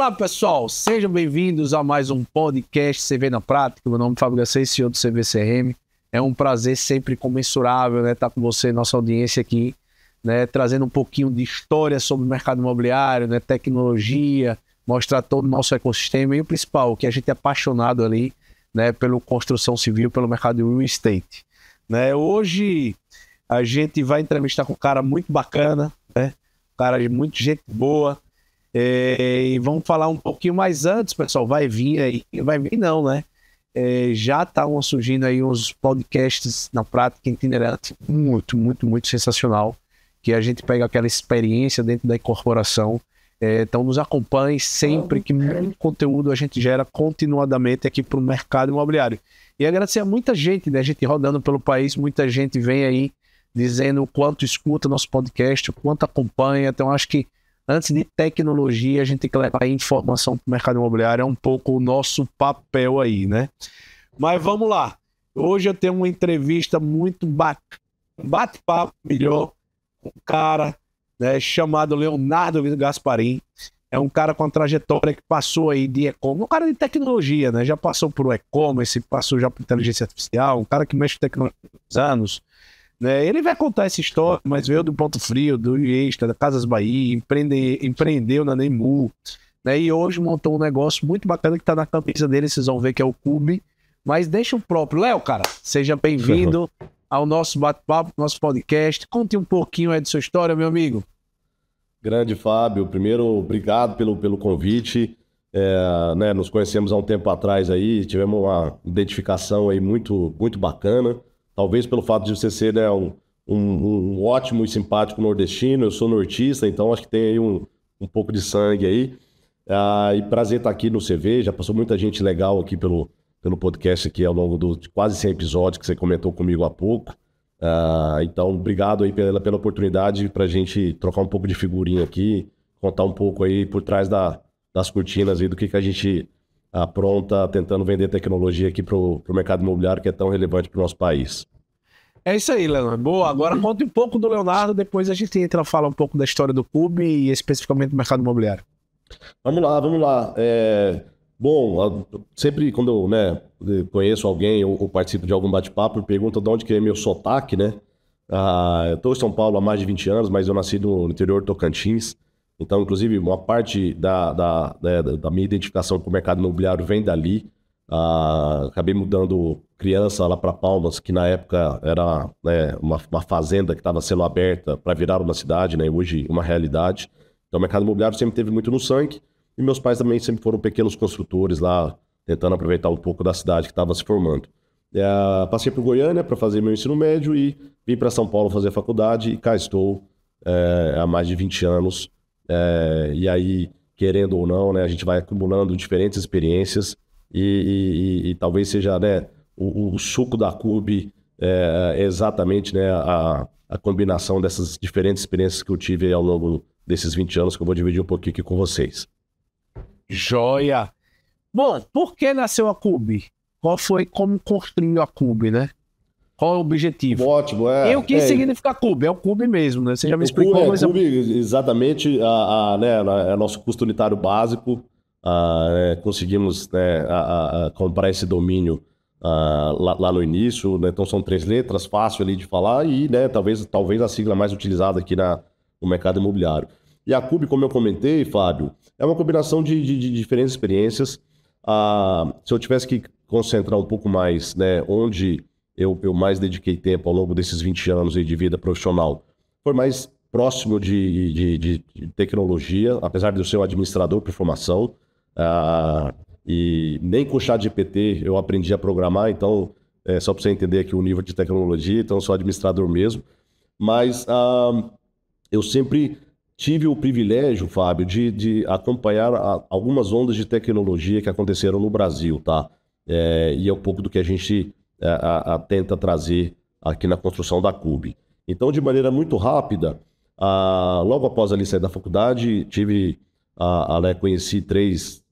Olá, pessoal, sejam bem-vindos a mais um podcast CV na Prática. Meu nome é Fábio Garcia, CEO do CVCRM. É um prazer sempre comensurável, né, estar com você, nossa audiência aqui, né, trazendo um pouquinho de história sobre o mercado imobiliário, né, tecnologia, mostrar todo o nosso ecossistema e o principal, que a gente é apaixonado ali, né, pela construção civil, pelo mercado de real estate. Né? Hoje a gente vai entrevistar com um cara muito bacana, né, um cara de muita gente boa. E vamos falar um pouquinho mais antes, pessoal, vai vir aí, vai vir não, né? Já estão surgindo aí uns podcasts na prática itinerante muito sensacional, que a gente pega aquela experiência dentro da incorporação. Então nos acompanhe sempre, que muito conteúdo a gente gera continuadamente aqui para o mercado imobiliário. E agradecer a muita gente, né? A gente rodando pelo país, muita gente vem aí dizendo o quanto escuta nosso podcast, o quanto acompanha. Então acho que antes de tecnologia, a gente tem que levar a informação para o mercado imobiliário, é um pouco o nosso papel aí, né? Mas vamos lá. Hoje eu tenho uma entrevista muito bacana, bate-papo melhor, com um cara, né, chamado Leonardo Gasparim. É um cara com uma trajetória que passou aí de e-commerce, um cara de tecnologia, né? Já passou por e-commerce, passou já por inteligência artificial, um cara que mexe com tecnologia há anos. Né? Ele vai contar essa história, mas veio do Ponto Frio, do Extra, da Casas Bahia, empreendeu na Nemu, né? E hoje montou um negócio muito bacana que tá na camisa dele, vocês vão ver que é o Cube. Mas deixa o próprio Léo, cara, seja bem-vindo ao nosso bate-papo, nosso podcast. Conte um pouquinho aí de sua história, meu amigo. Grande Fábio, primeiro, obrigado pelo convite. Né, nos conhecemos há um tempo atrás aí, tivemos uma identificação aí muito muito bacana. Talvez pelo fato de você ser, né, um ótimo e simpático nordestino, eu sou nortista, então acho que tem aí um pouco de sangue aí. E prazer estar aqui no CV, já passou muita gente legal aqui pelo podcast aqui ao longo de quase 100 episódios que você comentou comigo há pouco. Então, obrigado aí pela oportunidade para a gente trocar um pouco de figurinha aqui, contar um pouco aí por trás das cortinas aí do que a gente apronta tentando vender tecnologia aqui para o mercado imobiliário que é tão relevante para o nosso país. É isso aí, Leonardo. Boa, agora conta um pouco do Leonardo, depois a gente entra a falar um pouco da história do Cube e especificamente do mercado imobiliário. Vamos lá. Bom, sempre quando eu, né, conheço alguém ou participo de algum bate-papo, eu pergunto de onde que é meu sotaque, né? Eu estou em São Paulo há mais de 20 anos, mas eu nasci no interior do Tocantins. Então, inclusive, uma parte da minha identificação com o mercado imobiliário vem dali. Acabei mudando criança lá para Palmas, que na época era, né, uma fazenda que estava sendo aberta para virar uma cidade, né, hoje uma realidade. Então, o mercado imobiliário sempre teve muito no sangue. E meus pais também sempre foram pequenos construtores lá, tentando aproveitar um pouco da cidade que estava se formando. Passei por Goiânia para fazer meu ensino médio e vim para São Paulo fazer a faculdade e cá estou há mais de 20 anos. E aí, querendo ou não, né, a gente vai acumulando diferentes experiências e talvez seja, né, o suco da Cube exatamente, né, a combinação dessas diferentes experiências que eu tive ao longo desses 20 anos que eu vou dividir um pouquinho aqui com vocês. Joia! Bom, por que nasceu a Cube? Como construiu a Cube, né? Qual é o objetivo? Ótimo, E o que significa Cube? É o Cube mesmo, né? Você já me explicou. O Cube, exatamente, né, é nosso custo unitário básico. Conseguimos, né, comprar esse domínio lá no início, né? Então são 3 letras, fácil ali de falar e, né, talvez a sigla mais utilizada aqui no mercado imobiliário. E a Cube, como eu comentei, Fábio, é uma combinação de diferentes experiências. Se eu tivesse que concentrar um pouco mais, né, onde eu mais dediquei tempo ao longo desses 20 anos aí de vida profissional, foi mais próximo de tecnologia, apesar de eu ser um administrador por formação. E nem com o ChatGPT eu aprendi a programar, então, só para você entender aqui o nível de tecnologia, então eu sou administrador mesmo. Mas eu sempre tive o privilégio, Fábio, de acompanhar algumas ondas de tecnologia que aconteceram no Brasil, tá? E é um pouco do que a gente tenta trazer aqui na construção da Cube. Então, de maneira muito rápida, logo após ali sair da faculdade, conheci 3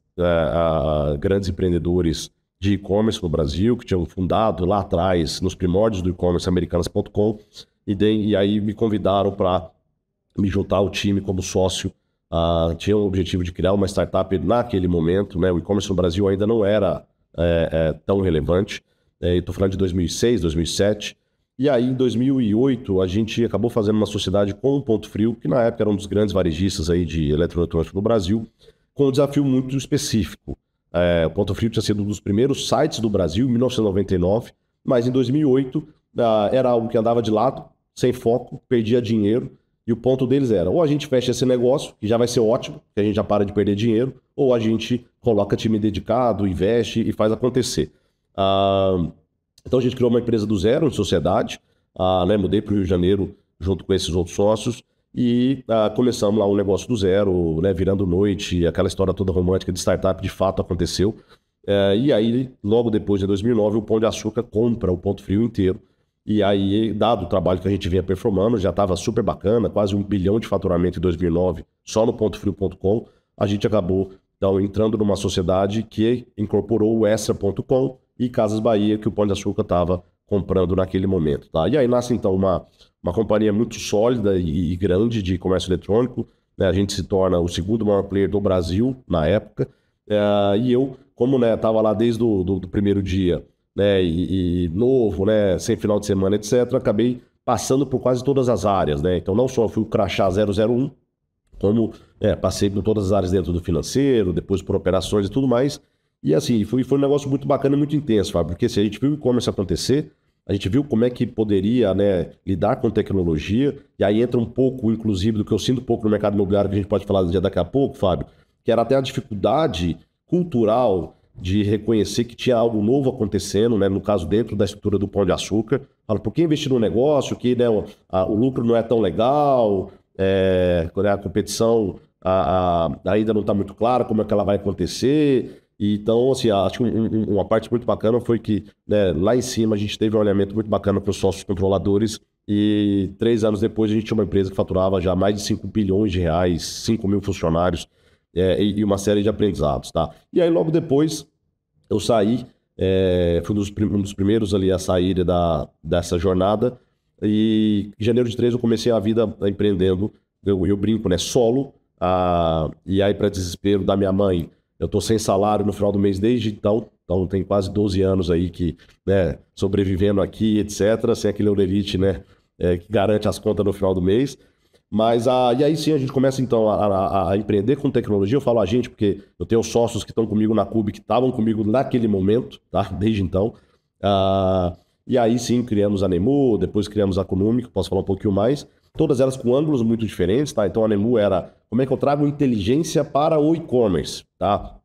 grandes empreendedores de e-commerce no Brasil, que tinham fundado lá atrás, nos primórdios do e-commerce, Americanas.com, e aí me convidaram para me juntar ao time como sócio tinha o objetivo de criar uma startup naquele momento, né? O e-commerce no Brasil ainda não era tão relevante. Estou falando de 2006, 2007. E aí, em 2008, a gente acabou fazendo uma sociedade com o Ponto Frio, que na época era um dos grandes varejistas aí de eletroeletrônico no Brasil, com um desafio muito específico. O Ponto Frio tinha sido um dos primeiros sites do Brasil, em 1999, mas em 2008 era algo que andava de lado, sem foco, perdia dinheiro, e o ponto deles era, ou a gente fecha esse negócio, que já vai ser ótimo, que a gente já para de perder dinheiro, ou a gente coloca time dedicado, investe e faz acontecer. Então a gente criou uma empresa do zero, em sociedade, né? Mudei para o Rio de Janeiro junto com esses outros sócios e começamos lá um negócio do zero, né? Virando noite, aquela história toda romântica de startup de fato aconteceu. E aí, logo depois, em 2009, o Pão de Açúcar compra o Ponto Frio inteiro. E aí, dado o trabalho que a gente vinha performando, já estava super bacana, quase 1 bilhão de faturamento em 2009, só no pontofrio.com, a gente acabou então entrando numa sociedade que incorporou o Extra.com e Casas Bahia, que o Pão de Açúcar estava comprando naquele momento. Tá? E aí nasce então uma companhia muito sólida e grande de comércio eletrônico, né? A gente se torna o segundo maior player do Brasil na época, e eu, como estava lá desde do primeiro dia, né, e novo, né, sem final de semana, etc., acabei passando por quase todas as áreas, né? Então não só fui o crachá 001, como passei por todas as áreas dentro do financeiro, depois por operações e tudo mais. E assim, foi um negócio muito bacana e muito intenso, Fábio, porque se a gente viu o e-commerce acontecer, a gente viu como é que poderia, né, lidar com tecnologia, e aí entra um pouco, inclusive, do que eu sinto um pouco no mercado imobiliário, que a gente pode falar daqui a pouco, Fábio, que era até a dificuldade cultural de reconhecer que tinha algo novo acontecendo, né, no caso dentro da estrutura do Pão de Açúcar. Fala, por que investir num negócio que, né, o lucro não é tão legal, a competição ainda não está muito clara como é que ela vai acontecer. Então, assim, acho que uma parte muito bacana foi que, né, lá em cima a gente teve um alinhamento muito bacana para os sócios controladores e 3 anos depois a gente tinha uma empresa que faturava já mais de 5 bilhões de reais, 5 mil funcionários e uma série de aprendizados, tá? E aí logo depois eu saí, fui um dos primeiros ali a sair dessa jornada e em janeiro de 2013 eu comecei a vida empreendendo, eu brinco, né, solo, e aí para desespero da minha mãe, eu tô sem salário no final do mês desde então tem quase 12 anos aí que, né, sobrevivendo aqui, etc., sem aquele Eurelite, né, que garante as contas no final do mês. Mas e aí sim a gente começa então a empreender com tecnologia. Eu falo a gente porque eu tenho sócios que estão comigo na Cube, que estavam comigo naquele momento, tá? Desde então. E aí sim criamos a Nemu, depois criamos a Kunumi, que eu posso falar um pouquinho mais. Todas elas com ângulos muito diferentes, tá? Então a Nemu era como é que eu trago inteligência para o e-commerce, tá?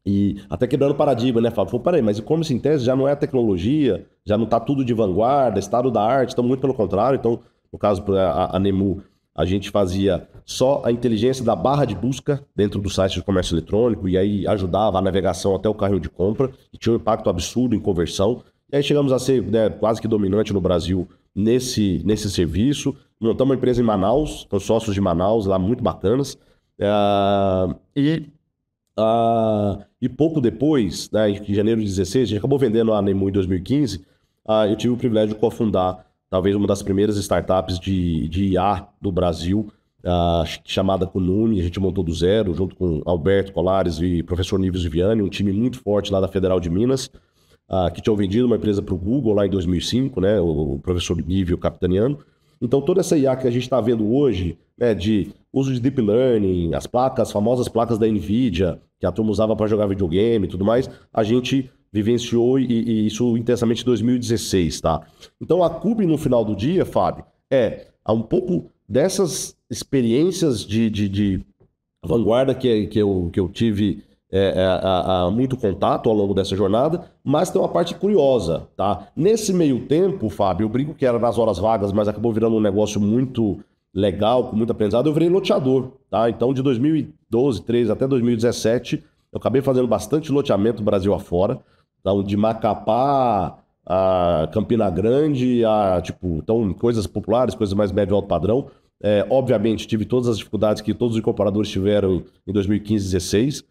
E até quebrando paradigma, né, Fábio? Peraí, mas e-commerce em tese já não é tecnologia, já não está tudo de vanguarda, estado da arte, então muito pelo contrário. Então, no caso, a Nemu, a gente fazia só a inteligência da barra de busca dentro do site de comércio eletrônico e aí ajudava a navegação até o carrinho de compra e tinha um impacto absurdo em conversão. E aí chegamos a ser, né, quase que dominante no Brasil nesse serviço. Montamos uma empresa em Manaus, com sócios de Manaus lá muito bacanas. E pouco depois, né, em janeiro de 2016, a gente acabou vendendo a Nemu em 2015. Eu tive o privilégio de cofundar talvez uma das primeiras startups de IA do Brasil, chamada Kunumi. A gente montou do zero, junto com Alberto Colares e professor Níveis Viviani, um time muito forte lá da Federal de Minas, que tinham vendido uma empresa para o Google lá em 2005, né, o professor Nívio Capitaniano. Então toda essa IA que a gente está vendo hoje, né, de uso de Deep Learning, as famosas placas da NVIDIA, que a turma usava para jogar videogame e tudo mais, a gente vivenciou e isso intensamente em 2016, tá? Então a Cube no final do dia, Fábio, um pouco dessas experiências de vanguarda que eu tive muito contato ao longo dessa jornada, mas tem uma parte curiosa, tá? Nesse meio tempo, Fábio, eu brinco que era nas horas vagas, mas acabou virando um negócio muito legal, com muito aprendizado, eu virei loteador, tá? Então de 2012, 13 até 2017, eu acabei fazendo bastante loteamento Brasil afora, então, de Macapá a Campina Grande, então, coisas populares, coisas mais médio e alto padrão. Obviamente, tive todas as dificuldades que todos os incorporadores tiveram em 2015 e 2016.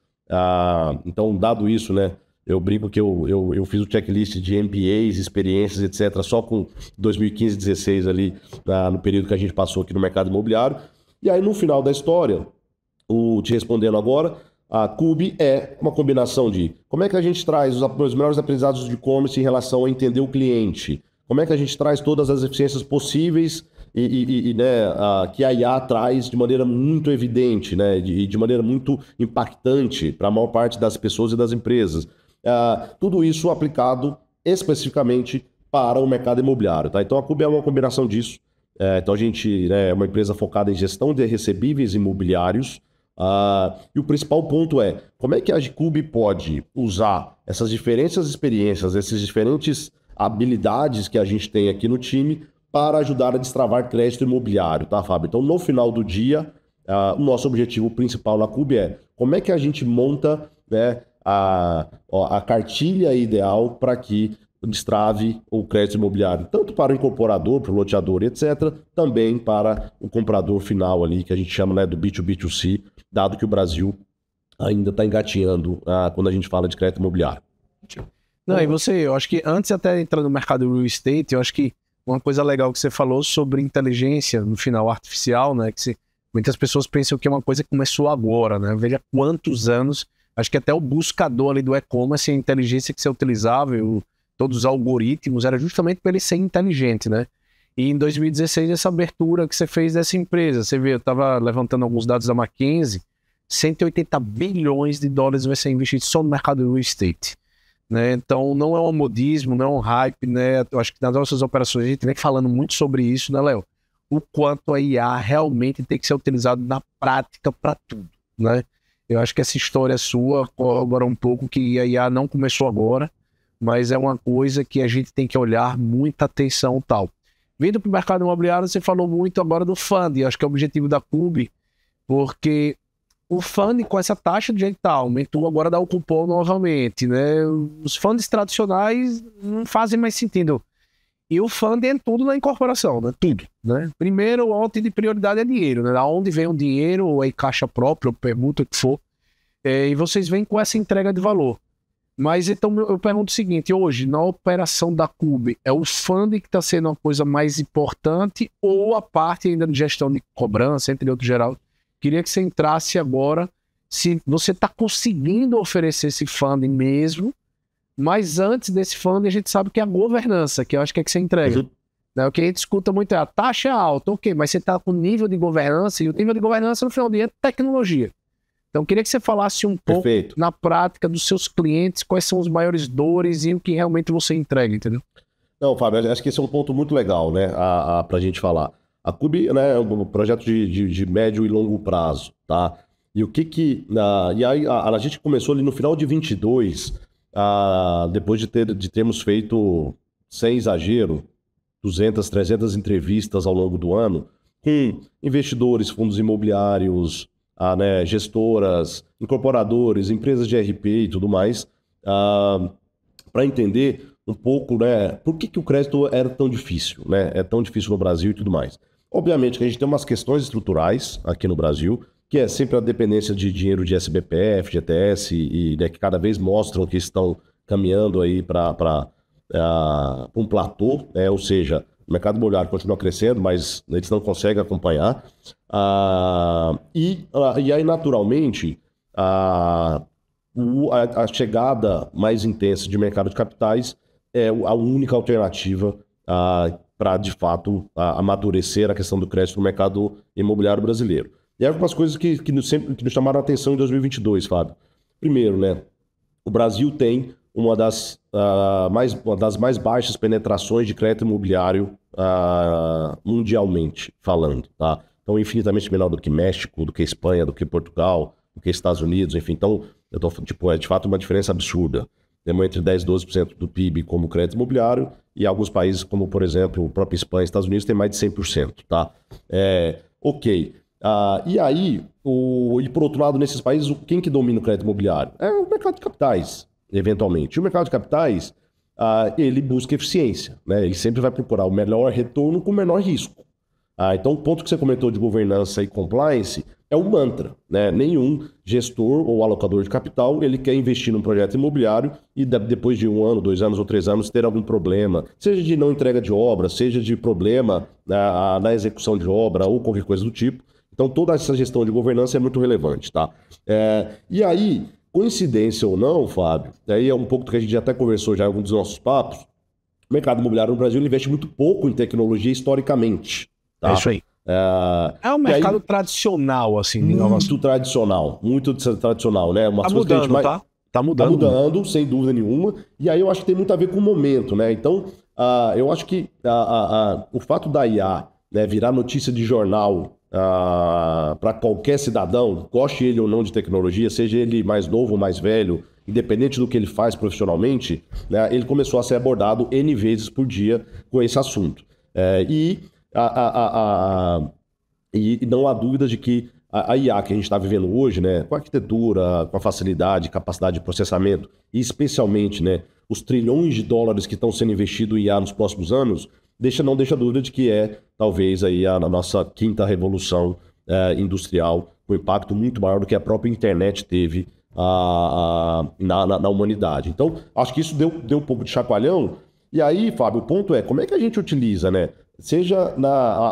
Então, dado isso, né, eu brinco que eu fiz o checklist de MBAs, experiências, etc., só com 2015 e 2016 ali, no período que a gente passou aqui no mercado imobiliário. E aí, no final da história, te respondendo agora, a Cube é uma combinação de como é que a gente traz os melhores aprendizados de e-commerce em relação a entender o cliente, como é que a gente traz todas as eficiências possíveis que a IA traz de maneira muito evidente, né, de maneira muito impactante para a maior parte das pessoas e das empresas. Tudo isso aplicado especificamente para o mercado imobiliário. Tá? Então a Cube é uma combinação disso. Então a gente é uma empresa focada em gestão de recebíveis imobiliários. E o principal ponto é como é que a Cube pode usar essas diferentes experiências, essas diferentes habilidades que a gente tem aqui no time para ajudar a destravar crédito imobiliário, tá, Fábio? Então, no final do dia, o nosso objetivo principal na Cube é como é que a gente monta, né, a cartilha ideal para que destrave o crédito imobiliário, tanto para o incorporador, para o loteador, etc., também para o comprador final ali, que a gente chama, né, do B2B2C, dado que o Brasil ainda está engatinhando quando a gente fala de crédito imobiliário. Não, e eu acho que antes até de entrar no mercado do real estate, eu acho que uma coisa legal que você falou sobre inteligência, no final, artificial, né? Muitas pessoas pensam que é uma coisa que começou agora, né? Veja quantos anos, acho que até o buscador ali do e-commerce, a inteligência que você utilizava, todos os algoritmos, era justamente para ele ser inteligente, né? E em 2016, essa abertura que você fez dessa empresa, você vê, eu estava levantando alguns dados da McKinsey, 180 bilhões de dólares vai ser investido só no mercado do real estate. Né? Então não é um modismo, não é um hype, né? Eu acho que nas nossas operações a gente vem falando muito sobre isso, né, Léo? O quanto a IA realmente tem que ser utilizado na prática para tudo, né? Eu acho que essa história sua corrobora um pouco que a IA não começou agora, mas é uma coisa que a gente tem que olhar muita atenção e tal. Vindo para o mercado imobiliário, você falou muito agora do funding, acho que é o objetivo da Cube, porque o funding com essa taxa de jeito tal, aumentou agora dá o cupom novamente, né? Os funds tradicionais não fazem mais sentido. E o funding é tudo na incorporação, né? Tudo, né? Primeiro, o ordem de prioridade é dinheiro, né? Da onde vem o dinheiro, ou é caixa própria, ou permuta, o que for. E vocês vêm com essa entrega de valor. Mas então eu pergunto o seguinte, hoje, na operação da Cube, é o funding que está sendo uma coisa mais importante ou a parte ainda de gestão de cobrança, entre outros geral? Queria que você entrasse agora, se você está conseguindo oferecer esse funding mesmo, mas antes desse funding a gente sabe que é a governança, que eu acho que é que você entrega. Uhum. Né? O que a gente escuta muito é a taxa é alta, ok, mas você está com nível de governança, e o nível de governança no final do dia é tecnologia. Então eu queria que você falasse um pouco na prática dos seus clientes, quais são os maiores dores e o que realmente você entrega, entendeu? Não, Fábio, acho que esse é um ponto muito legal, né, para a gente falar. A Cube, né, é um projeto de médio e longo prazo, tá? E o que e aí a gente começou ali no final de 22, depois de termos feito, sem exagero, 200, 300 entrevistas ao longo do ano com investidores, fundos imobiliários, né, gestoras, incorporadores, empresas de RP e tudo mais, para entender um pouco, né, por que o crédito era tão difícil, né? É tão difícil no Brasil e tudo mais. Obviamente que a gente tem umas questões estruturais aqui no Brasil, que é sempre a dependência de dinheiro de SBPF, GTS, né, que cada vez mostram que estão caminhando aí para um platô, né, ou seja, o mercado imobiliário continua crescendo, mas eles não conseguem acompanhar. E aí, naturalmente, a chegada mais intensa de mercado de capitais é a única alternativa para, de fato, amadurecer a questão do crédito no mercado imobiliário brasileiro. E algumas coisas que nos chamaram a atenção em 2022, Fábio. Primeiro, né, o Brasil tem uma das mais baixas penetrações de crédito imobiliário mundialmente falando, tá? Então, infinitamente menor do que México, do que Espanha, do que Portugal, do que Estados Unidos, enfim. Então, é de fato uma diferença absurda. Temos entre 10% e 12% do PIB como crédito imobiliário e alguns países, como, por exemplo, o próprio Espanha e Estados Unidos, tem mais de 100%, tá? Ok. E aí, e por outro lado, nesses países, quem que domina o crédito imobiliário? É o mercado de capitais, eventualmente. E o mercado de capitais, ele busca eficiência, né? Ele sempre vai procurar o melhor retorno com o menor risco. Então, o ponto que você comentou de governança e compliance é um mantra, né? Nenhum gestor ou alocador de capital, ele quer investir num projeto imobiliário e depois de 1 ano, 2 anos ou 3 anos ter algum problema, seja de não entrega de obra, seja de problema na execução de obra ou qualquer coisa do tipo. Então, Então, toda essa gestão de governança é muito relevante, tá? E aí, coincidência ou não, Fábio, aí é um pouco do que a gente até conversou já em algum dos nossos papos, o mercado imobiliário no Brasil ele investe muito pouco em tecnologia historicamente. Tá? É isso aí. É um mercado tradicional, assim, de inovação. Muito tradicional, né? Tá mudando, tá? Tá mudando. Tá mudando, sem dúvida nenhuma. E aí eu acho que tem muito a ver com o momento, né? Então, eu acho que o fato da IA, né, virar notícia de jornal para qualquer cidadão, goste ele ou não de tecnologia, seja ele mais novo ou mais velho, independente do que ele faz profissionalmente, né, ele começou a ser abordado N vezes por dia com esse assunto. E não há dúvida de que a IA que a gente está vivendo hoje, né, com a arquitetura, com a facilidade, capacidade de processamento, e especialmente, né, os trilhões de dólares que estão sendo investidos em IA nos próximos anos, não deixa dúvida de que talvez, aí a nossa quinta revolução industrial, com impacto muito maior do que a própria internet teve na humanidade. Então, acho que isso deu um pouco de chacoalhão. E aí, Fábio, o ponto é, como é que a gente utiliza, né? Seja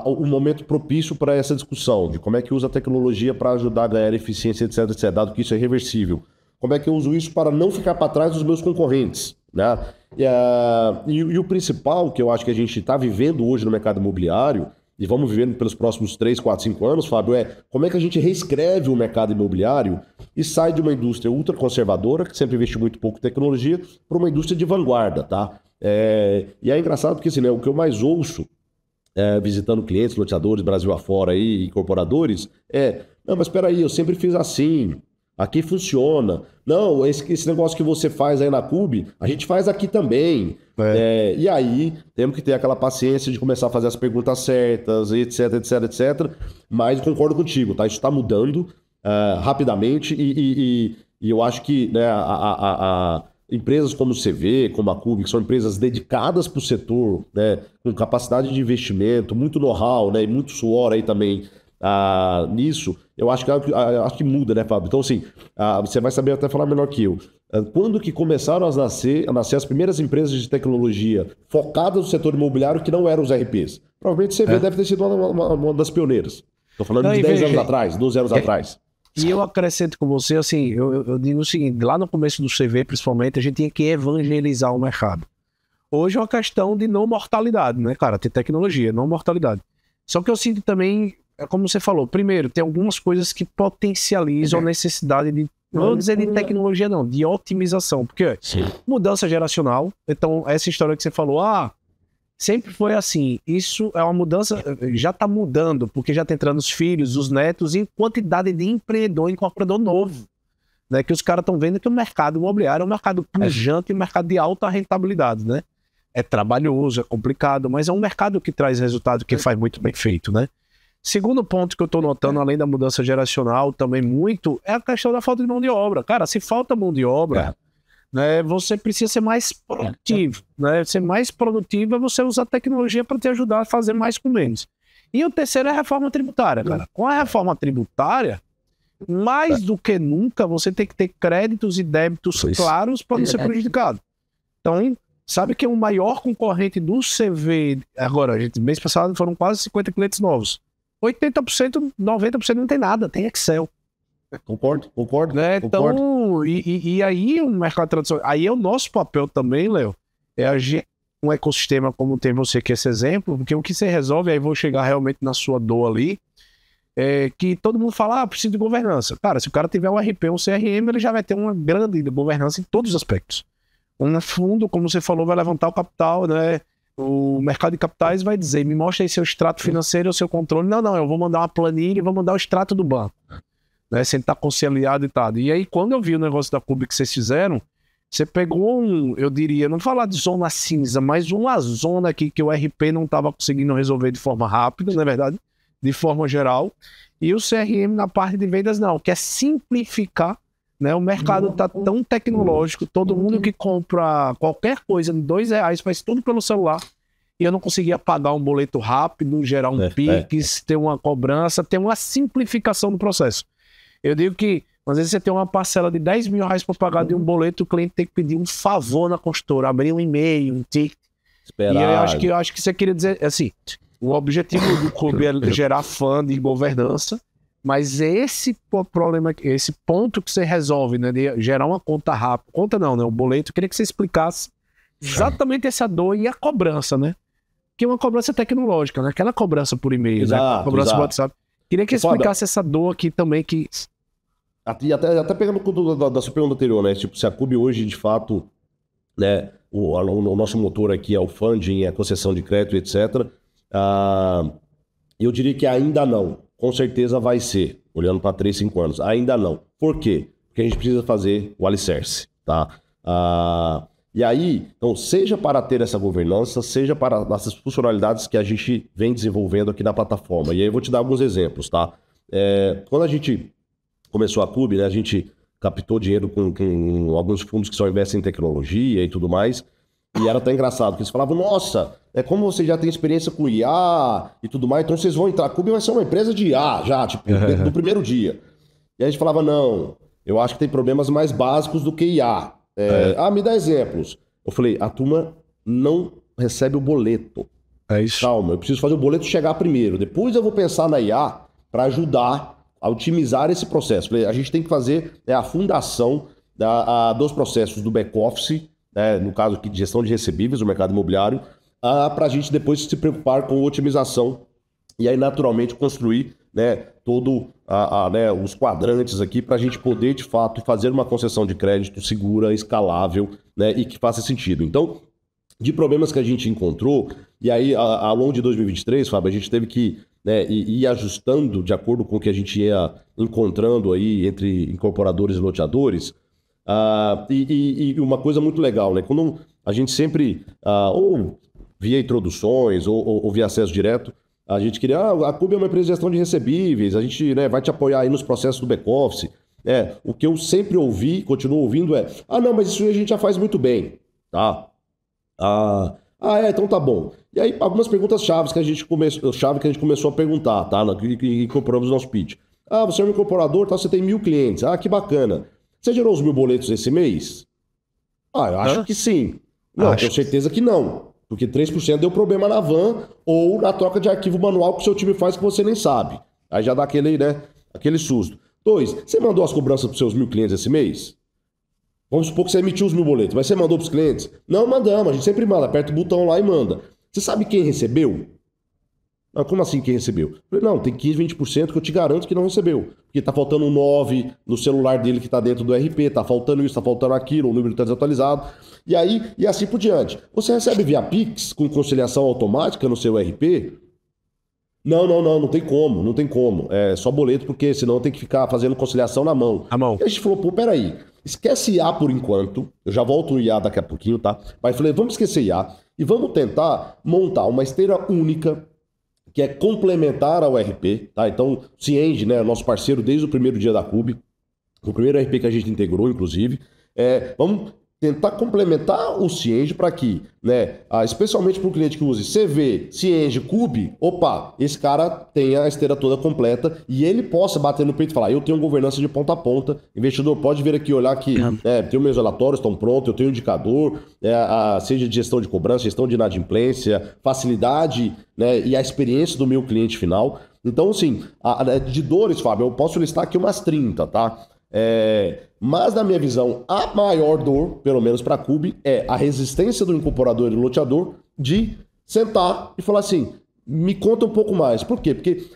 o momento propício para essa discussão de como é que usa a tecnologia para ajudar a ganhar eficiência, etc, dado que isso é irreversível. Como é que eu uso isso para não ficar para trás dos meus concorrentes, né? E o principal que eu acho que a gente está vivendo hoje no mercado imobiliário, e vamos vivendo pelos próximos 3, 4, 5 anos, Fábio, como é que a gente reescreve o mercado imobiliário e sai de uma indústria ultraconservadora, que sempre investiu muito pouco em tecnologia, para uma indústria de vanguarda, tá? E é engraçado porque assim, né, o que eu mais ouço visitando clientes, loteadores, Brasil afora aí, e incorporadores, não, mas espera aí, eu sempre fiz assim, aqui funciona. Não, esse negócio que você faz aí na CUB, a gente faz aqui também. E aí, temos que ter aquela paciência de começar a fazer as perguntas certas, etc, etc, etc. Mas concordo contigo, tá? Isso está mudando rapidamente e eu acho que, né, empresas como o CV, como a CUB, que são empresas dedicadas para o setor, né, com capacidade de investimento, muito know-how, né, e muito suor aí também nisso, eu acho que muda, né, Fábio? Então, assim, você vai saber até falar melhor que eu. Quando que começaram a nascer as primeiras empresas de tecnologia focadas no setor imobiliário que não eram os RPs? Provavelmente o CV deve ter sido uma das pioneiras. Estou falando de 10 anos atrás, 12 anos atrás. E eu acrescento com você, assim, eu digo o seguinte, lá no começo do CV, principalmente, a gente tinha que evangelizar o mercado. Hoje é uma questão de não mortalidade, né, cara? Tem tecnologia, não mortalidade. Só que eu sinto também, como você falou, primeiro, tem algumas coisas que potencializam a necessidade de, não vou dizer de tecnologia não, de otimização. Porque mudança geracional, então essa história que você falou, sempre foi assim, isso é uma mudança, já está mudando, porque já está entrando os filhos, os netos, e quantidade de empreendedor, incorporador novo, né? Que os caras estão vendo que o mercado imobiliário é um mercado pujante e um mercado de alta rentabilidade, né? É trabalhoso, é complicado, mas é um mercado que traz resultado, que faz muito bem feito, né? Segundo ponto que eu estou notando, além da mudança geracional, também muito, é a questão da falta de mão de obra. Cara, se falta mão de obra... né, você precisa ser mais produtivo, né? Ser mais produtivo é você usar a tecnologia para te ajudar a fazer mais com menos. E o terceiro é a reforma tributária, cara. Com a reforma tributária, mais do que nunca, você tem que ter créditos e débitos claros para não ser prejudicado. Então, sabe que o maior concorrente do CV, agora, mês passado foram quase 50 clientes novos. 80%, 90% não tem nada, tem Excel. Concordo. Né? Então, e aí o mercado tradicional, aí é o nosso papel também, Léo, é agir um ecossistema como tem você, que é esse exemplo, porque o que você resolve, aí vou chegar realmente na sua dor ali, é que todo mundo fala, precisa de governança. Cara, se o cara tiver um RP, um CRM, ele já vai ter uma grande governança em todos os aspectos. Um fundo, como você falou, vai levantar o capital, né? O mercado de capitais vai dizer, me mostra aí seu extrato financeiro ou seu controle. Não, eu vou mandar uma planilha e vou mandar o extrato do banco. Né, sem estar conciliado e tal. E aí, quando eu vi o negócio da CUB que vocês fizeram, você pegou eu diria, não falar de zona cinza, mas uma zona aqui que o RP não estava conseguindo resolver de forma rápida, na verdade, de forma geral, e o CRM na parte de vendas não, que é simplificar, né? O mercado está tão tecnológico, todo mundo que compra qualquer coisa de R$2 faz tudo pelo celular, e eu não conseguia pagar um boleto rápido, gerar um Pix, ter uma cobrança, ter uma simplificação do processo. Eu digo que, às vezes, você tem uma parcela de R$10 mil para pagar de um boleto, o cliente tem que pedir um favor na consultora, abrir um e-mail, um ticket. Esperar. E eu acho que você queria dizer, assim, o objetivo do clube é gerar fã de governança Mas esse problema, esse ponto que você resolve, né, de gerar uma conta rápida, conta não, né, o boleto, eu queria que você explicasse exatamente essa dor e a cobrança, né? Que é uma cobrança tecnológica, né? Aquela cobrança por e-mail, né? A cobrança por WhatsApp. Queria que você explicasse essa dor aqui também que... E até pegando da sua pergunta anterior, né? Tipo, se a Cube hoje, de fato, né, o nosso motor aqui é o funding, é a concessão de crédito, etc. Eu diria que ainda não. Com certeza vai ser, olhando para 3, 5 anos. Ainda não. Por quê? Porque a gente precisa fazer o alicerce, tá? E aí, então, seja para ter essa governança, seja para essas funcionalidades que a gente vem desenvolvendo aqui na plataforma. E aí eu vou te dar alguns exemplos, tá? Quando a gente começou a Cube, né, a gente captou dinheiro com alguns fundos que só investem em tecnologia e tudo mais. E era até engraçado, porque eles falavam, nossa, como você já tem experiência com IA e tudo mais, então vocês vão entrar. A Cube vai ser uma empresa de IA já, tipo, dentro do primeiro dia. E a gente falava, não, eu acho que tem problemas mais básicos do que IA. Me dá exemplos. Eu falei, a turma não recebe o boleto. É isso. Calma, eu preciso fazer o boleto chegar primeiro. Depois eu vou pensar na IA para ajudar a otimizar esse processo. Falei, a gente tem que fazer a fundação dos processos do back-office, no caso aqui de gestão de recebíveis do mercado imobiliário, para a gente depois se preocupar com otimização e aí naturalmente construir, né, todo os quadrantes aqui para a gente poder de fato fazer uma concessão de crédito segura, escalável, né, e que faça sentido. Então, de problemas que a gente encontrou, e aí ao longo de 2023, Fábio, a gente teve que ir ajustando de acordo com o que a gente ia encontrando aí entre incorporadores e loteadores. E uma coisa muito legal, né? Quando a gente sempre, ou via introduções, ou via acesso direto, a gente queria, a Cube é uma empresa de gestão de recebíveis, a gente vai te apoiar aí nos processos do back-office. O que eu sempre ouvi, continuo ouvindo não, mas isso aí a gente já faz muito bem, tá? Então tá bom. E aí, algumas perguntas chaves que a gente começou a perguntar, tá? E incorporamos no nosso pitch. Você é um incorporador, tá? Você tem 1.000 clientes. Que bacana. Você gerou os 1.000 boletos esse mês? Eu acho que sim. Não, tenho certeza que não. Porque 3% deu problema na van ou na troca de arquivo manual que o seu time faz que você nem sabe. Aí já dá aquele susto. 2, você mandou as cobranças para os seus 1.000 clientes esse mês? Vamos supor que você emitiu os 1.000 boletos, mas você mandou para os clientes? Não, mandamos, a gente sempre manda, aperta o botão lá e manda. Você sabe quem recebeu? Como assim quem recebeu? Eu falei, não, tem 15, 20% que eu te garanto que não recebeu. Porque tá faltando um 9 no celular dele que tá dentro do RP, tá faltando isso, tá faltando aquilo, o número tá desatualizado. E aí, e assim por diante. Você recebe via Pix com conciliação automática no seu RP? Não tem como, não tem como. É só boleto, porque senão tem que ficar fazendo conciliação na mão. E a gente falou, peraí, esquece IA por enquanto, eu já volto no IA daqui a pouquinho, tá? Mas falei, vamos esquecer IA e vamos tentar montar uma esteira única que é complementar ao RP, tá? Então, o Cienge, né, nosso parceiro desde o primeiro dia da Cube, o primeiro RP que a gente integrou, inclusive, vamos tentar complementar o Cienge para que, né, especialmente para o cliente que use CV, Cienge, Cube, esse cara tenha a esteira toda completa e ele possa bater no peito e falar, eu tenho governança de ponta a ponta, investidor pode vir aqui olhar que tenho meus relatórios, estão prontos, eu tenho indicador, seja de gestão de cobrança, gestão de inadimplência, facilidade, né, e a experiência do meu cliente final. Então, assim, de dores, Fábio, eu posso listar aqui umas 30, tá? Mas na minha visão, a maior dor, pelo menos para a Cube, é a resistência do incorporador e do loteador de sentar e falar assim, me conta um pouco mais. Por quê? Porque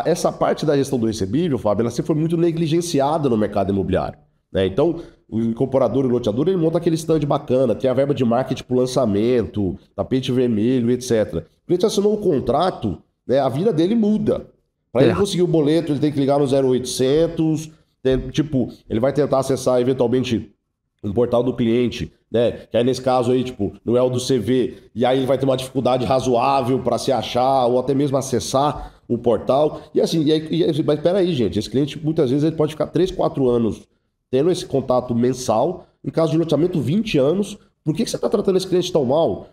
essa parte da gestão do recebível, Fábio, ela sempre foi muito negligenciada no mercado imobiliário, né? Então, o incorporador e o loteador, ele monta aquele stand bacana, tem a verba de marketing para o lançamento, tapete vermelho, etc. O cliente assinou o contrato, né, a vida dele muda. Para ele conseguir o boleto, ele tem que ligar no 0800... Tipo, ele vai tentar acessar eventualmente um portal do cliente, né? Que aí nesse caso aí, tipo, não é o do CV, e aí ele vai ter uma dificuldade razoável para se achar ou até mesmo acessar o portal. E assim, mas peraí, gente, esse cliente muitas vezes ele pode ficar 3, 4 anos tendo esse contato mensal, em caso de loteamento 20 anos. Por que você está tratando esse cliente tão mal?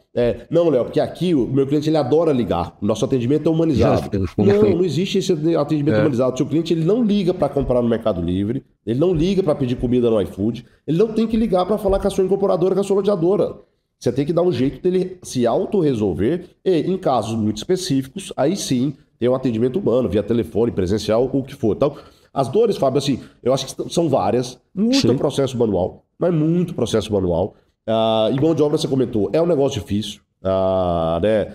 Não, Léo, porque aqui o meu cliente ele adora ligar. O nosso atendimento é humanizado. Não existe esse atendimento humanizado. O seu cliente ele não liga para comprar no Mercado Livre, ele não liga para pedir comida no iFood, ele não tem que ligar para falar com a sua incorporadora, com a sua loteadora. Você tem que dar um jeito dele se autorresolver e, em casos muito específicos, aí sim, ter um atendimento humano, via telefone, presencial, o que for. Então, as dores, Fábio, assim, eu acho que são várias, muito processo manual, mas muito processo manual. E mão de obra, você comentou, é um negócio difícil, né?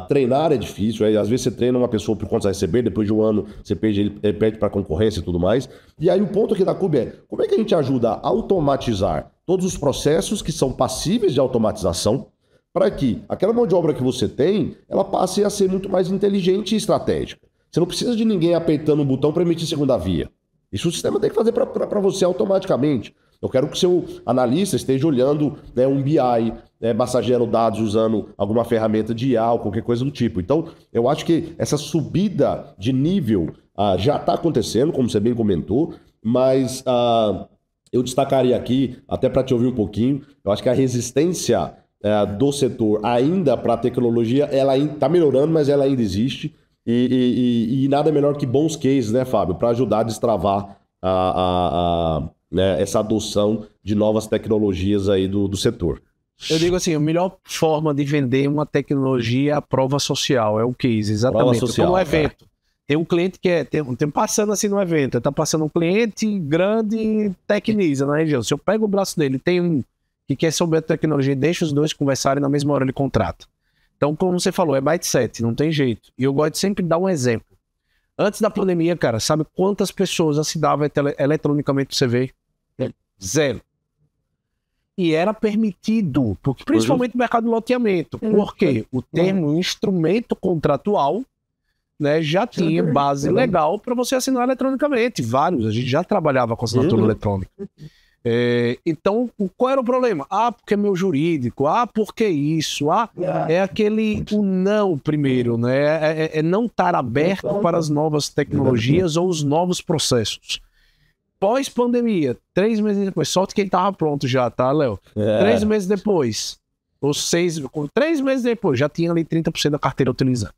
Treinar é difícil, às vezes você treina uma pessoa por conta de receber, depois de um ano você perde para concorrência e tudo mais. E aí o ponto aqui da CUB é, como é que a gente ajuda a automatizar todos os processos que são passíveis de automatização, para que aquela mão de obra que você tem, ela passe a ser muito mais inteligente e estratégica. Você não precisa de ninguém apertando um botão para emitir segunda via. Isso o sistema tem que fazer para você automaticamente. Eu quero que o seu analista esteja olhando, né, um BI, massageando dados usando alguma ferramenta de IA ou qualquer coisa do tipo. Então, eu acho que essa subida de nível já está acontecendo, como você bem comentou, mas eu destacaria aqui, até para te ouvir um pouquinho, eu acho que a resistência do setor ainda para a tecnologia, ela está melhorando, mas ela ainda existe. E nada melhor que bons cases, né, Fábio, para ajudar a destravar né, essa adoção de novas tecnologias aí do setor. Eu digo assim, a melhor forma de vender uma tecnologia é a prova social, é o case, exatamente. Prova social, como evento. Tem um cliente que tem passando assim no evento, tá passando um cliente grande tecniza na região. Se eu pego o braço dele, tem um que quer saber a tecnologia, deixa os dois conversarem, na mesma hora ele contrata. Então, como você falou, é mindset, não tem jeito. E eu gosto de sempre dar um exemplo. Antes da pandemia, cara, sabe quantas pessoas assinavam eletronicamente o CV? Zero. E era permitido, porque, principalmente no mercado de loteamento. Porque o termo instrumento contratual, né, já tinha base legal para você assinar eletronicamente. Vários, a gente já trabalhava com assinatura eletrônica. Então, qual era o problema? Porque é meu jurídico, porque isso, é aquele o não primeiro, né? É não estar aberto para as novas tecnologias ou os novos processos. Pós-pandemia, 3 meses depois, sorte que ele estava pronto já, tá, Léo? 3 meses depois, ou 3 meses depois, já tinha ali 30% da carteira utilizando.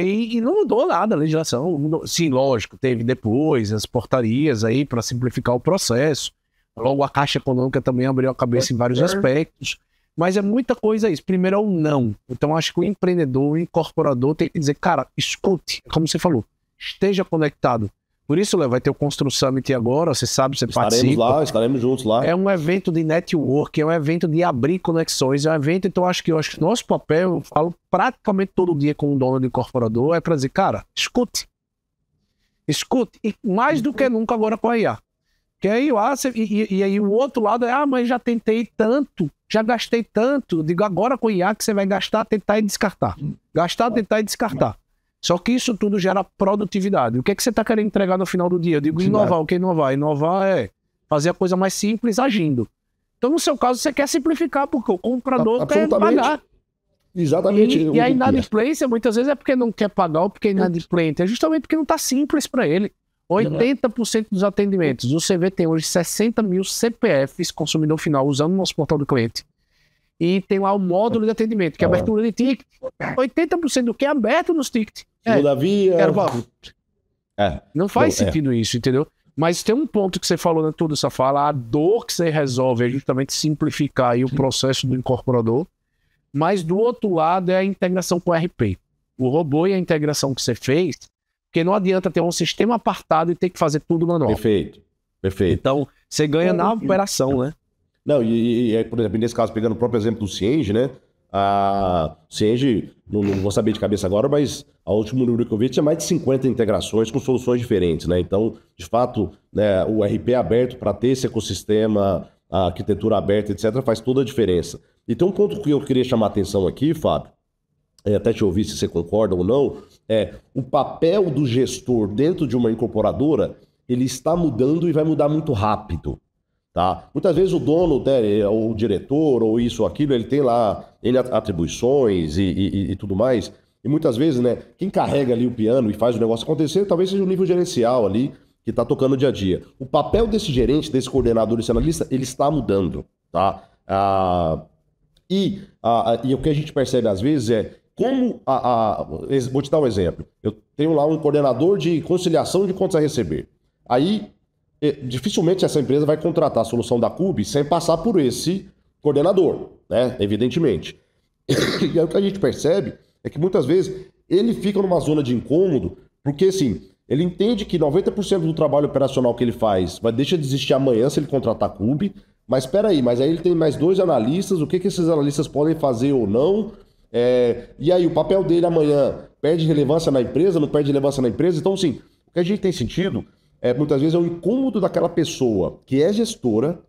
E não mudou nada a legislação. Mudou. Sim, lógico, teve depois as portarias aí para simplificar o processo. Logo a Caixa Econômica também abriu a cabeça em vários aspectos. Mas é muita coisa isso. Primeiro é o não. Então acho que o empreendedor, o incorporador tem que dizer, cara, escute, como você falou, esteja conectado. Por isso, Léo, vai ter o Constru Summit agora, você sabe, você participa. Estaremos juntos lá. É um evento de network, é um evento de abrir conexões, é um evento, então eu acho que nosso papel, eu falo praticamente todo dia com o dono do incorporador, é para dizer, cara, escute. Escute, e mais do que nunca agora com a IA. Que aí, e aí o outro lado é, mas já tentei tanto, já gastei tanto, eu digo, agora com a IA que você vai gastar, tentar e descartar. Gastar, tentar e descartar. Só que isso tudo gera produtividade. O que é que você está querendo entregar no final do dia? Eu digo inovar. O que é inovar? Inovar é fazer a coisa mais simples agindo. Então, no seu caso, você quer simplificar, porque o comprador quer pagar. Exatamente. E a inadimplência, muitas vezes, é porque não quer pagar ou porque é inadimplente. É justamente porque não está simples para ele. 80% dos atendimentos. O CV tem hoje 60 mil CPFs, consumidor final, usando o nosso portal do cliente. E tem lá o módulo de atendimento, que é a abertura de ticket. 80% do que é aberto nos tickets. Não faz sentido isso, entendeu? Mas tem um ponto que você falou em toda essa fala, a dor que você resolve é justamente simplificar aí o processo do incorporador. Mas do outro lado é a integração com o RP. O robô e a integração que você fez, porque não adianta ter um sistema apartado e ter que fazer tudo manual. Perfeito. Então, você ganha na operação, né? Não, por exemplo, nesse caso, pegando o próprio exemplo do Cienge, né? A Cienge, não vou saber de cabeça agora, mas a último número que eu vi tinha mais de 50 integrações com soluções diferentes, né? Então, de fato, né, o RP aberto para ter esse ecossistema, a arquitetura aberta, etc., faz toda a diferença. E tem um ponto que eu queria chamar a atenção aqui, Fábio, até te ouvir se você concorda ou não, é o papel do gestor dentro de uma incorporadora, ele está mudando e vai mudar muito rápido. Tá? Muitas vezes o dono, né, ou o diretor, ou isso ou aquilo, ele tem lá atribuições e tudo mais. E muitas vezes, né, quem carrega ali o piano e faz o negócio acontecer, talvez seja o nível gerencial ali, que está tocando o dia a dia. O papel desse gerente, desse coordenador, desse analista, ele está mudando. Tá? E o que a gente percebe às vezes é como... vou te dar um exemplo. Eu tenho lá um coordenador de conciliação de contas a receber. Aí... dificilmente essa empresa vai contratar a solução da CUB sem passar por esse coordenador, né? Evidentemente. E aí o que a gente percebe é que muitas vezes ele fica numa zona de incômodo, porque assim, ele entende que 90% do trabalho operacional que ele faz vai deixar de existir amanhã se ele contratar clube, mas espera aí, mas aí ele tem mais 2 analistas, o que esses analistas podem fazer ou não, e aí o papel dele amanhã perde relevância na empresa, não perde relevância na empresa, então assim, o que a gente tem sentido, muitas vezes é o incômodo daquela pessoa que é gestora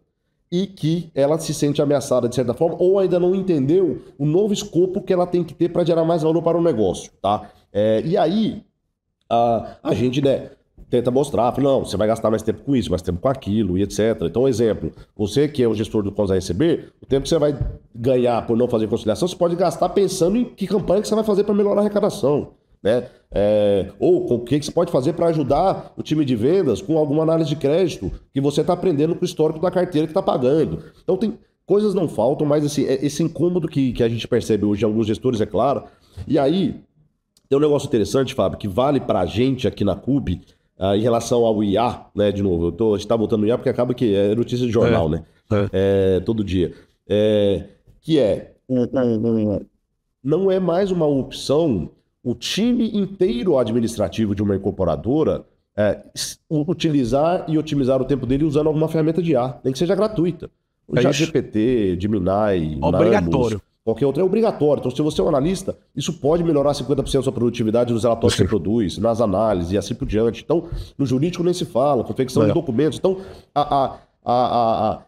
e que ela se sente ameaçada de certa forma ou ainda não entendeu o novo escopo que ela tem que ter para gerar mais valor para o negócio, tá? E aí a gente, né, tenta mostrar, fala, não, você vai gastar mais tempo com isso, mais tempo com aquilo e etc. Então, exemplo, você que é o gestor do Contas a Receber, o tempo que você vai ganhar por não fazer conciliação, você pode gastar pensando em que campanha que você vai fazer para melhorar a arrecadação, né? Ou com o que você pode fazer para ajudar o time de vendas com alguma análise de crédito que você está aprendendo com o histórico da carteira que está pagando. Então, coisas não faltam, mas assim, esse incômodo que a gente percebe hoje em alguns gestores, é claro. E aí, tem um negócio interessante, Fábio, que vale para a gente aqui na CUB, em relação ao IA, né, de novo, a gente está botando no IA porque acaba que é notícia de jornal, né? Todo dia. Não é mais uma opção o time inteiro administrativo de uma incorporadora utilizar e otimizar o tempo dele usando alguma ferramenta de IA, nem que seja gratuita. O ChatGPT, Gemini, obrigatório. Nimbus, qualquer outra é obrigatório. Então, se você é um analista, isso pode melhorar 50% da sua produtividade nos relatórios que você produz, nas análises e assim por diante. Então, no jurídico nem se fala, confecção de documentos. Então,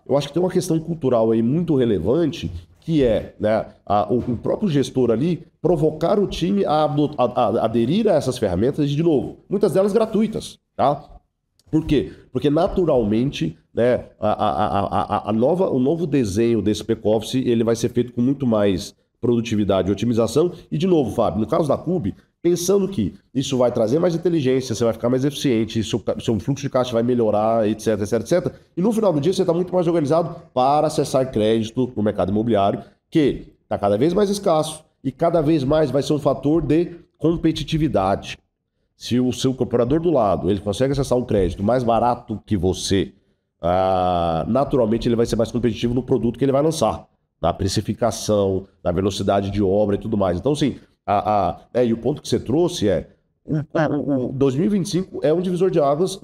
eu acho que tem uma questão cultural aí muito relevante, que é, né, o próprio gestor ali provocar o time a aderir a essas ferramentas, e, de novo, muitas delas gratuitas, tá? Por quê? Porque naturalmente, né, o novo desenho desse back-office ele vai ser feito com muito mais produtividade e otimização. E, de novo, Fábio, no caso da CUB, pensando que isso vai trazer mais inteligência, você vai ficar mais eficiente, seu fluxo de caixa vai melhorar, etc, etc, etc. E no final do dia você está muito mais organizado para acessar crédito no mercado imobiliário, que está cada vez mais escasso e cada vez mais vai ser um fator de competitividade. Se o seu cooperador do lado ele consegue acessar um crédito mais barato que você, naturalmente ele vai ser mais competitivo no produto que ele vai lançar, na precificação, na velocidade de obra e tudo mais. Então, sim, e o ponto que você trouxe o 2025 é um divisor de águas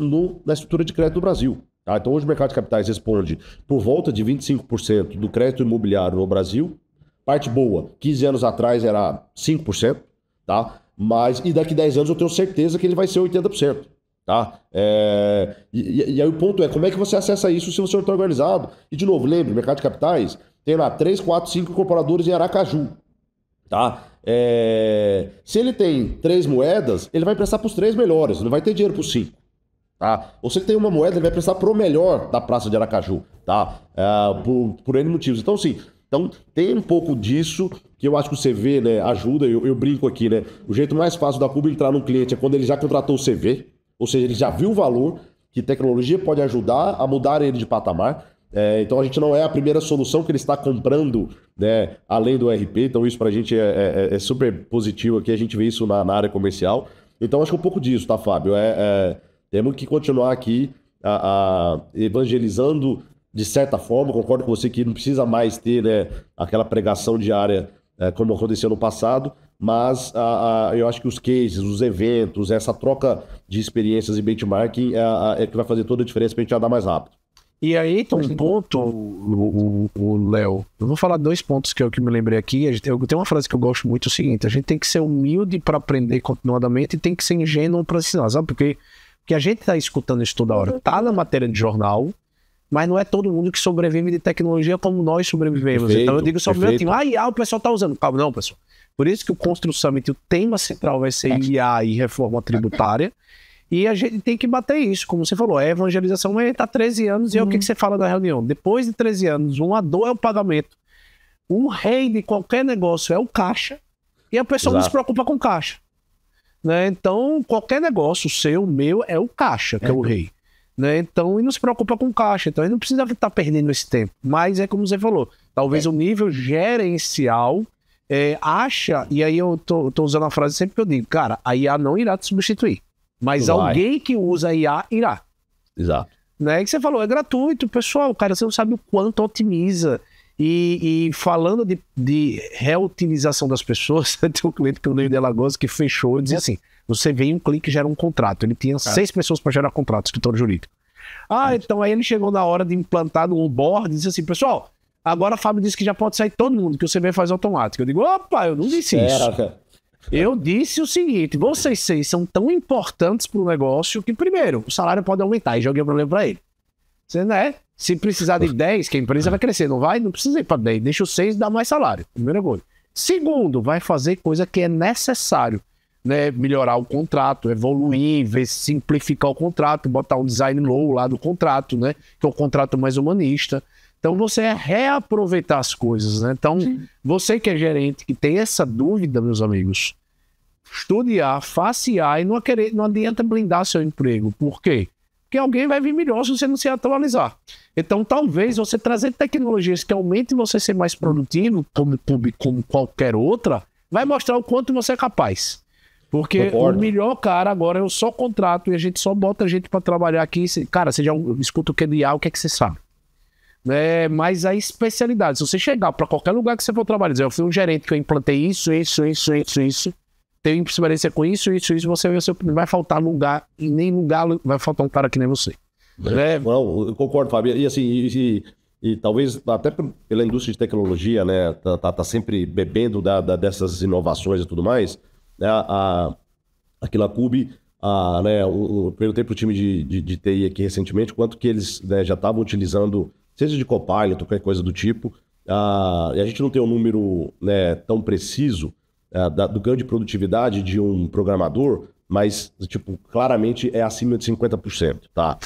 na estrutura de crédito do Brasil. Tá? Então, hoje o mercado de capitais responde por volta de 25% do crédito imobiliário no Brasil. Parte boa, 15 anos atrás era 5%, tá? E daqui 10 anos eu tenho certeza que ele vai ser 80%. Tá? E aí o ponto é, como é que você acessa isso se você não está organizado? E de novo, lembre, mercado de capitais tem lá 3, 4, 5 incorporadores em Aracaju. Tá? Se ele tem 3 moedas, ele vai prestar para os 3 melhores, não vai ter dinheiro para os 5. Tá? Ou se ele tem uma moeda, ele vai prestar para o melhor da praça de Aracaju. Tá? Por N motivos. Então, sim. Então, tem um pouco disso que eu acho que o CV, né, ajuda. Eu brinco aqui, né? O jeito mais fácil da CUB entrar num cliente é quando ele já contratou o CV, ou seja, ele já viu o valor que tecnologia pode ajudar a mudar ele de patamar. Então, a gente não é a primeira solução que ele está comprando, né, além do ERP. Então, isso pra gente é super positivo aqui. A gente vê isso na área comercial. Então, acho que é um pouco disso, tá, Fábio? Temos que continuar aqui evangelizando de certa forma. Concordo com você que não precisa mais ter, né, aquela pregação diária como aconteceu no passado, mas eu acho que os cases, os eventos, essa troca de experiências e benchmarking é que vai fazer toda a diferença para a gente andar mais rápido. E aí tem um ponto, o Léo, eu vou falar 2 pontos que eu me lembrei aqui. Eu tenho uma frase que eu gosto muito, é o seguinte: a gente tem que ser humilde para aprender continuadamente e tem que ser ingênuo para ensinar, sabe? Porque a gente tá escutando isso toda hora, tá na matéria de jornal, mas não é todo mundo que sobrevive de tecnologia como nós sobrevivemos. Perfeito, então eu digo só pro meu time, o pessoal tá usando. Calma, não, pessoal. Por isso que o Constru Summit, o tema central vai ser IA e reforma tributária. E a gente tem que bater isso, como você falou, evangelização, mas tá 13 anos, e é o que você fala na reunião. Depois de 13 anos, uma dor é o pagamento. O rei de qualquer negócio é o caixa, e a pessoa não se preocupa com caixa. Né? Então, qualquer negócio, seu, meu, é o caixa, que é o rei. Né? Então, e não se preocupa com caixa. Então, ele não precisa estar perdendo esse tempo. Mas é como você falou, talvez o nível gerencial acha, e aí eu tô usando a frase sempre que eu digo, cara, a IA não irá te substituir. Mas alguém que usa IA irá. Exato. Né? Que você falou, é gratuito, pessoal, cara, você não sabe o quanto otimiza. E falando de reutilização das pessoas, tem um cliente que eu dei de Alagoas que fechou e dizia assim, você vem um clique e gera um contrato. Ele tinha 6 pessoas para gerar contrato, escritório jurídico. Então aí ele chegou na hora de implantar no onboard e disse assim, pessoal, agora a Fábio disse que já pode sair todo mundo, que o CV faz automático. Eu digo, opa, eu não disse isso. Eu disse o seguinte, vocês 6 são tão importantes para o negócio que, primeiro, o salário pode aumentar. E joguei o problema para ele. Você, né? Se precisar de 10, que a empresa vai crescer, não vai? Não precisa ir para 10, deixa os 6 dar mais salário. Primeira coisa. Segundo, vai fazer coisa que é necessário, né? Melhorar o contrato, evoluir, simplificar o contrato, botar um design low lá do contrato, né? Que é um contrato mais humanista. Então, você é reaproveitar as coisas, né? Então, você que é gerente, que tem essa dúvida, meus amigos, estudiar, facear e não adianta blindar seu emprego. Por quê? Porque alguém vai vir melhor se você não se atualizar. Então, talvez você trazer tecnologias que aumentem você ser mais produtivo, como qualquer outra, vai mostrar o quanto você é capaz. Porque o melhor cara agora eu só contrato e a gente só bota gente para trabalhar aqui. Cara, você já escuta o QDA, o que é que você sabe? Mas a especialidade, se você chegar para qualquer lugar que você for trabalhar, dizer, eu fui um gerente que eu implantei isso, tenho experiência com isso, você vai faltar lugar, e nem lugar vai faltar um cara que nem você. Não, eu concordo, Fábio. E assim, e talvez até pela indústria de tecnologia, né, tá sempre bebendo dessas inovações e tudo mais, né, aqui na CUB, né, eu perguntei pro time de TI aqui recentemente quanto que eles, né, já estavam utilizando, seja de Copilot, qualquer coisa do tipo, e a gente não tem um número, né, tão preciso do ganho de produtividade de um programador, mas, tipo, claramente é acima de 50%, tá?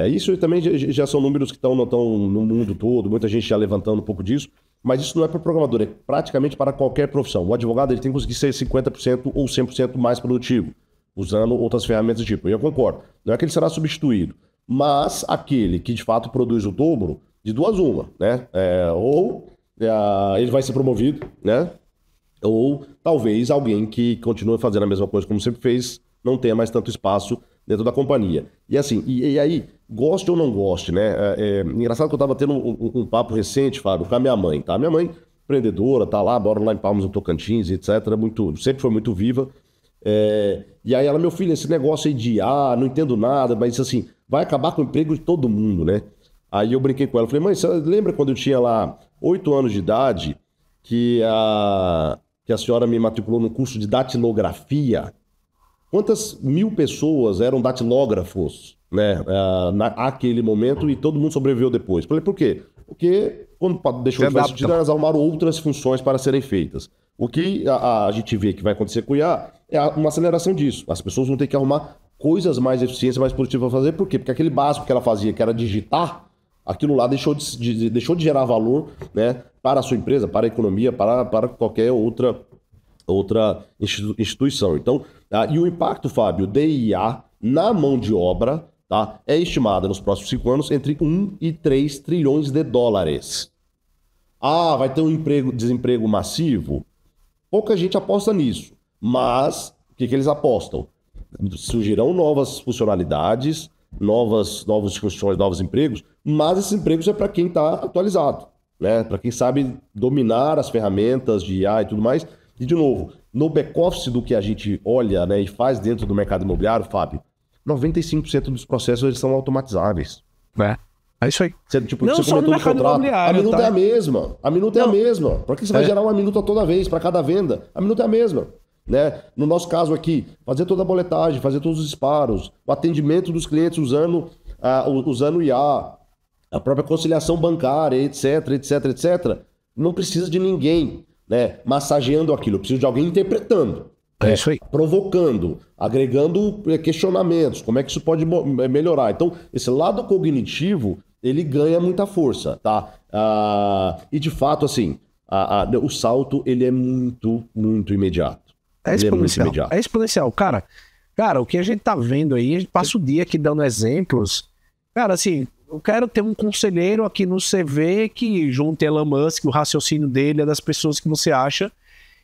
Isso também já são números que estão no mundo todo, muita gente já levantando um pouco disso, mas isso não é para o programador, é praticamente para qualquer profissão. O advogado ele tem que conseguir ser 50% ou 100% mais produtivo, usando outras ferramentas do tipo. E eu concordo, não é que ele será substituído, mas aquele que de fato produz o dobro, de duas uma, né? Ele vai ser promovido, né? Ou talvez alguém que continue fazendo a mesma coisa como sempre fez, não tenha mais tanto espaço dentro da companhia. E assim, e aí, goste ou não goste, né? Engraçado que eu tava tendo um papo recente, Fábio, com a minha mãe, tá? Minha mãe, empreendedora, tá lá, mora lá em Palmas, no Tocantins, etc. Sempre foi muito viva. E aí ela, meu filho, esse negócio aí de não entendo nada, mas assim, vai acabar com o emprego de todo mundo, né? Aí eu brinquei com ela, falei, mãe, você lembra quando eu tinha lá 8 anos de idade que a senhora me matriculou no curso de datilografia? Quantas mil pessoas eram datilógrafos, né, naquele momento e todo mundo sobreviveu depois? Falei, por quê? Porque quando deixou de fazer sentido, elas arrumaram outras funções para serem feitas. O que a gente vê que vai acontecer com o IA é uma aceleração disso. As pessoas vão ter que arrumar coisas mais eficientes, mais produtivas para fazer. Por quê? Porque aquele básico que ela fazia, que era digitar, aquilo lá deixou de gerar valor, né, para a sua empresa, para a economia, para qualquer outra instituição. Então, e o impacto, Fábio, de IA na mão de obra, tá, é estimado nos próximos 5 anos entre 1 e 3 trilhões de dólares. Vai ter desemprego massivo? Pouca gente aposta nisso. Mas, o que eles apostam? Surgirão novas funcionalidades, novas funções, novos empregos, mas esses empregos é para quem está atualizado, né? Para quem sabe dominar as ferramentas de IA e tudo mais. E, de novo, no back-office do que a gente olha, né, e faz dentro do mercado imobiliário, Fábio, 95% dos processos eles são automatizáveis. É isso aí. Você só no mercado imobiliário. A minuta é a mesma. A minuta é a mesma. Para que você vai gerar uma minuta toda vez, para cada venda? A minuta é a mesma. Né? No nosso caso aqui, fazer toda a boletagem, fazer todos os disparos, o atendimento dos clientes usando IA, a própria conciliação bancária, etc. Não precisa de ninguém, né, massageando aquilo. Precisa de alguém interpretando. É isso aí. Provocando, agregando questionamentos. Como é que isso pode melhorar? Então, esse lado cognitivo, ele ganha muita força, tá? E de fato, assim, o salto, ele é muito, muito imediato. É exponencial. Cara, o que a gente tá vendo aí, a gente passa o dia aqui dando exemplos. Cara, assim, eu quero ter um conselheiro aqui no CV que junte Elon Musk, o raciocínio dele é das pessoas que você acha.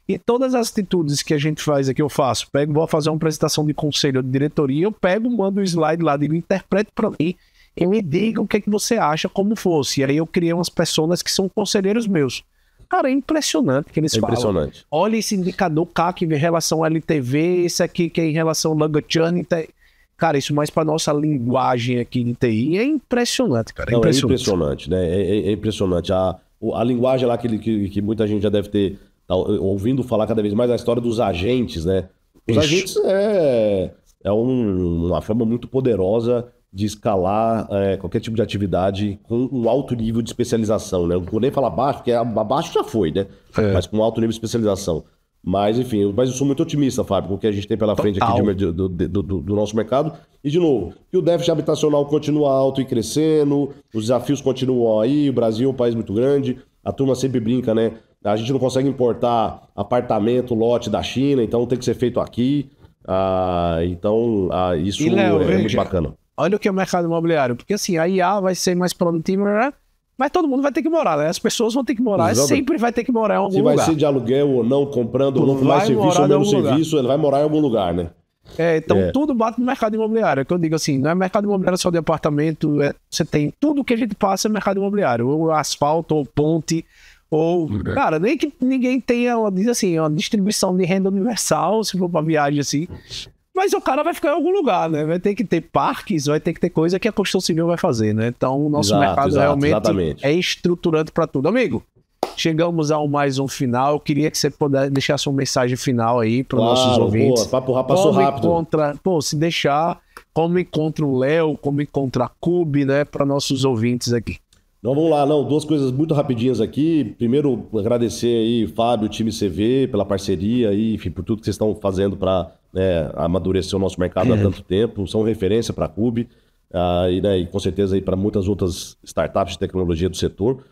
E todas as atitudes que a gente faz aqui, eu faço. Vou fazer uma apresentação de conselho de diretoria, eu mando o slide lá, ele interpreta para mim e me diga o que é que você acha como fosse. E aí eu criei umas pessoas que são conselheiros meus. Cara, é impressionante que eles falam. Impressionante. Olha esse indicador CAC em relação ao LTV, esse aqui que é em relação ao Longer Churn. Cara, isso mais para nossa linguagem aqui de TI é impressionante, cara. Não, é impressionante, né? É impressionante. A linguagem lá que muita gente já deve ter ouvindo falar cada vez mais, a história dos agentes, né? Os agentes é uma forma muito poderosa de escalar qualquer tipo de atividade com um alto nível de especialização, né? Não vou nem falar baixo, porque abaixo já foi, né? Mas com um alto nível de especialização. Mas, enfim, eu sou muito otimista, Fábio, com o que a gente tem pela frente aqui do nosso mercado. E, de novo, que o déficit habitacional continua alto e crescendo, os desafios continuam aí, o Brasil é um país muito grande, a turma sempre brinca, né? A gente não consegue importar apartamento, lote da China, então tem que ser feito aqui. Isso Léo, é muito bacana. Olha o que é o mercado imobiliário, porque assim, a IA vai ser mais produtiva, né? Mas todo mundo vai ter que morar, né? As pessoas vão ter que morar, sempre vai ter que morar em algum lugar. Se vai ser de aluguel ou não, comprando ou não, com mais serviço ou menos serviço, ele vai morar em algum lugar, né? Então tudo bate no mercado imobiliário. É que eu digo assim, não é mercado imobiliário só de apartamento, você tem tudo que a gente passa é mercado imobiliário, ou asfalto, ou ponte, ou... Cara, nem que ninguém tenha, diz assim, uma distribuição de renda universal, se for pra viagem assim... Mas o cara vai ficar em algum lugar, né? Vai ter que ter parques, vai ter que ter coisa que a construção civil vai fazer, né? Então, o nosso mercado realmente é estruturante para tudo. Amigo, chegamos ao mais um final. Eu queria que você pudesse deixar sua mensagem final aí para os nossos ouvintes. Papo passou rápido. Se deixar, como encontra o Léo, como encontra a Cube, né? Para nossos ouvintes aqui. Não, vamos lá. Duas coisas muito rapidinhas aqui. Primeiro, agradecer aí, Fábio, time CV, pela parceria e, enfim, por tudo que vocês estão fazendo para amadurecer o nosso mercado há tanto tempo. São referência para a Cube e com certeza aí para muitas outras startups de tecnologia do setor.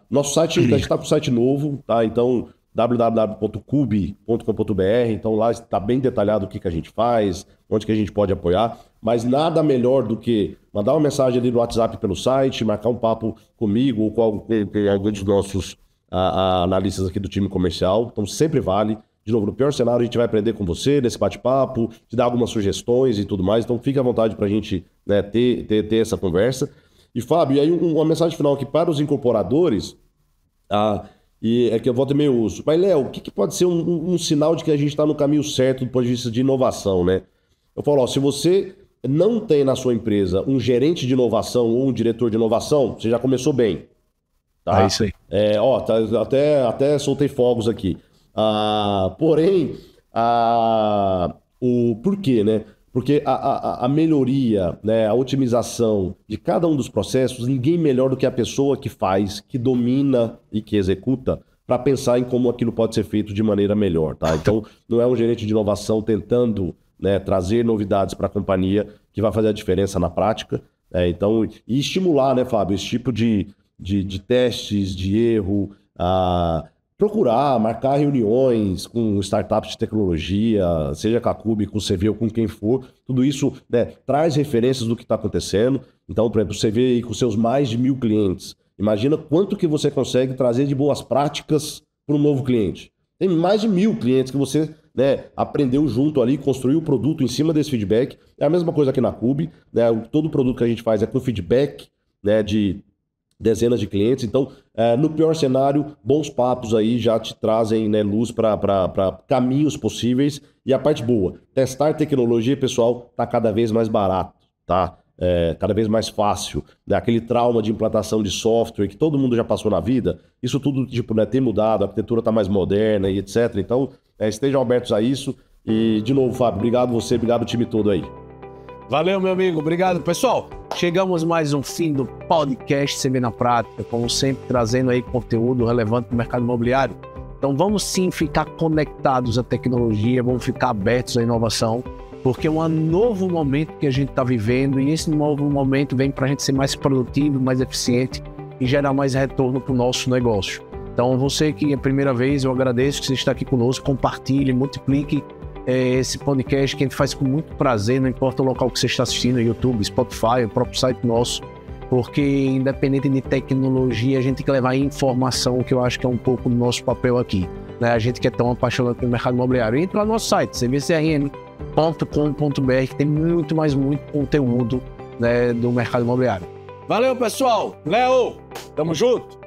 Nosso site, a gente está com um site novo, tá? Então, www.cube.com.br. Então, lá está bem detalhado o que a gente faz, onde que a gente pode apoiar. Mas nada melhor do que mandar uma mensagem ali no WhatsApp pelo site, marcar um papo comigo ou com algum dos nossos analistas aqui do time comercial. Então, sempre vale. De novo, no pior cenário, a gente vai aprender com você nesse bate-papo, te dar algumas sugestões e tudo mais. Então, fique à vontade para a gente ter essa conversa. E, Fábio, e aí uma mensagem final aqui para os incorporadores, e é que eu volto e meio uso. Mas, Léo, o que pode ser um sinal de que a gente está no caminho certo do ponto de vista de inovação, né? Eu falo, se você não tem na sua empresa um gerente de inovação ou um diretor de inovação, você já começou bem. Tá? É isso aí. Até soltei fogos aqui. Porém, o porquê, né? Porque a melhoria, né, a otimização de cada um dos processos, ninguém melhor do que a pessoa que faz, que domina e que executa, para pensar em como aquilo pode ser feito de maneira melhor, tá? Então, não é um gerente de inovação tentando, né, trazer novidades para a companhia que vai fazer a diferença na prática. E estimular, né, Fábio, esse tipo de testes, de erro, procurar, marcar reuniões com startups de tecnologia, seja com a Cube, com o CV ou com quem for. Tudo isso, né, traz referências do que está acontecendo. Então, por exemplo, você vê aí com seus mais de 1.000 clientes. Imagina quanto que você consegue trazer de boas práticas para um novo cliente. Tem mais de 1.000 clientes que você, né, aprendeu junto ali, construiu o produto em cima desse feedback. É a mesma coisa aqui na Cube, né? Todo produto que a gente faz é com feedback, né, de dezenas de clientes. Então, no pior cenário, bons papos aí já te trazem, né, luz para caminhos possíveis. E a parte boa, testar tecnologia, pessoal, tá cada vez mais barato, tá? Cada vez mais fácil, né? Aquele trauma de implantação de software que todo mundo já passou na vida, isso tudo né, tem mudado, a arquitetura está mais moderna e etc. Então, estejam abertos a isso. E, de novo, Fábio, obrigado você, obrigado o time todo aí. Valeu, meu amigo, obrigado. Pessoal, chegamos mais um fim do podcast CV na Prática, como sempre, trazendo aí conteúdo relevante no mercado imobiliário. Então, vamos sim ficar conectados à tecnologia, vamos ficar abertos à inovação, porque é um novo momento que a gente está vivendo e esse novo momento vem para a gente ser mais produtivo, mais eficiente e gerar mais retorno para o nosso negócio. Então, você que é a primeira vez, eu agradeço que você está aqui conosco, compartilhe, multiplique esse podcast que a gente faz com muito prazer, não importa o local que você está assistindo, YouTube, Spotify, o próprio site nosso, porque independente de tecnologia, a gente tem que levar informação, que eu acho que é um pouco do nosso papel aqui, né? A gente que é tão apaixonado pelo mercado imobiliário. Entra lá no nosso site, cvcrm.com.br, que tem muito conteúdo né, do mercado imobiliário. Valeu, pessoal! Léo, tamo junto!